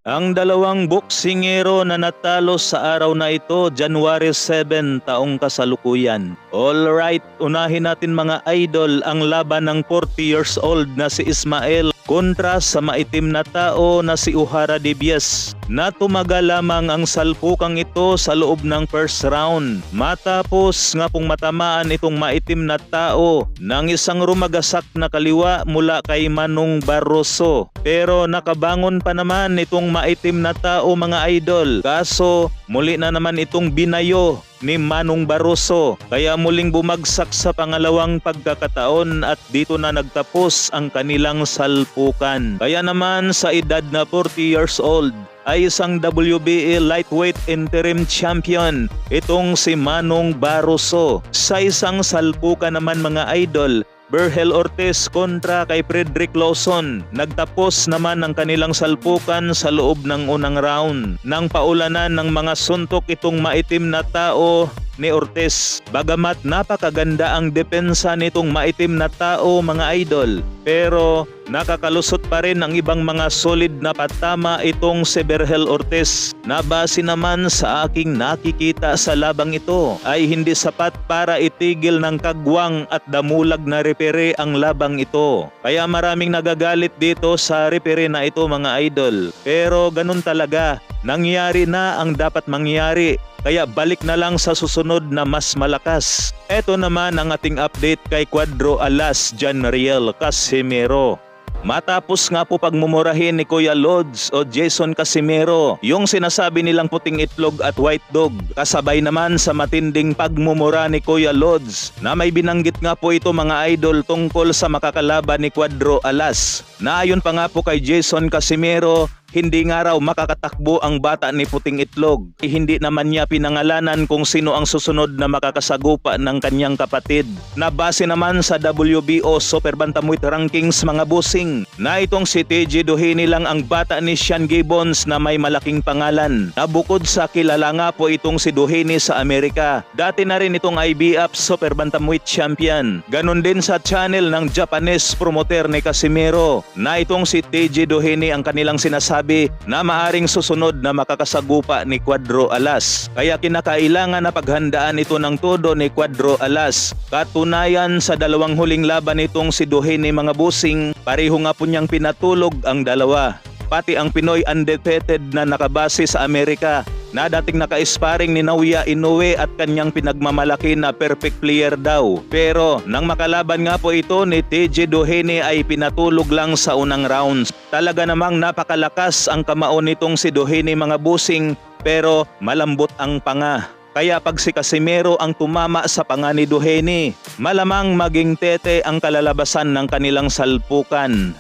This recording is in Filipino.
Ang dalawang boksingero na natalo sa araw na ito, January 7, taong kasalukuyan. Alright, unahin natin mga idol ang laban ng 40 years old na si Ismael kontra sa maitim na tao na si Ohara Dibias. Natumagal lamang ang salpukang ito sa loob ng first round. Matapos nga pong matamaan itong maitim na tao ng isang rumagasak na kaliwa mula kay Manong Barroso. Pero nakabangon pa naman itong maitim na tao mga idol. Kaso muli na naman itong binayo ni Manong Barroso, kaya muling bumagsak sa pangalawang pagkakataon at dito na nagtapos ang kanilang salpukan. Kaya naman sa edad na 40 years old ay isang WBA lightweight interim champion itong si Manong Barroso. Sa isang salpukan naman mga idol, Berhel Ortiz kontra kay Frederick Lawson. Nagtapos naman ang kanilang salpukan sa loob ng unang round nang paulanan ng mga suntok itong maitim na tao ni Ortiz. Bagamat napakaganda ang depensa nitong maitim na tao mga idol, pero nakakalusot pa rin ang ibang mga solid na patama itong si Berhel Ortiz na base naman sa aking nakikita sa labang ito ay hindi sapat para itigil ng kagwang at damulag na repere ang labang ito. Kaya maraming nagagalit dito sa repere na ito mga idol, pero ganun talaga, nangyari na ang dapat mangyari. Kaya balik na lang sa susunod na mas malakas. Ito naman ang ating update kay Cuadro Alas Janriel Casimero. Matapos nga po pagmumurahin ni Kuya Lods o Jason Casimero yung sinasabi nilang puting itlog at white dog, kasabay naman sa matinding pagmumura ni Kuya Lods na may binanggit nga po ito mga idol tungkol sa makakalaban ni Cuadro Alas, na ayon pa nga po kay Jason Casimero, hindi nga raw makakatakbo ang bata ni puting itlog. Hindi naman niya pinangalanan kung sino ang susunod na makakasagupa ng kanyang kapatid. Na base naman sa WBO Super Bantamweight Rankings mga busing, na itong si TJ Doheny lang ang bata ni Sean Gibbons na may malaking pangalan. Na bukod sa kilala nga po itong si Doheny sa Amerika, dati na rin itong IBF Super Bantamweight Champion. Ganon din sa channel ng Japanese promoter ni Casimero, na itong si TJ Doheny ang kanilang sinasabi na maaring susunod na makakasagupa ni Cuadro Alas. Kaya kinakailangan na paghandaan ito ng todo ni Cuadro Alas. Katunayan sa dalawang huling laban nitong si Doheny mga busing, pareho nga po niyang pinatulog ang dalawa. Pati ang Pinoy undefeated na nakabase sa Amerika na dating naka-sparring ni Naoya Inoue at kanyang pinagmamalaki na perfect player daw. Pero nang makalaban nga po ito ni TJ Doheny ay pinatulog lang sa unang rounds. Talaga namang napakalakas ang kamao nitong si Doheny mga busing, pero malambot ang panga. Kaya pag si Casimero ang tumama sa panga ni Doheny, malamang maging tete ang kalalabasan ng kanilang salpukan.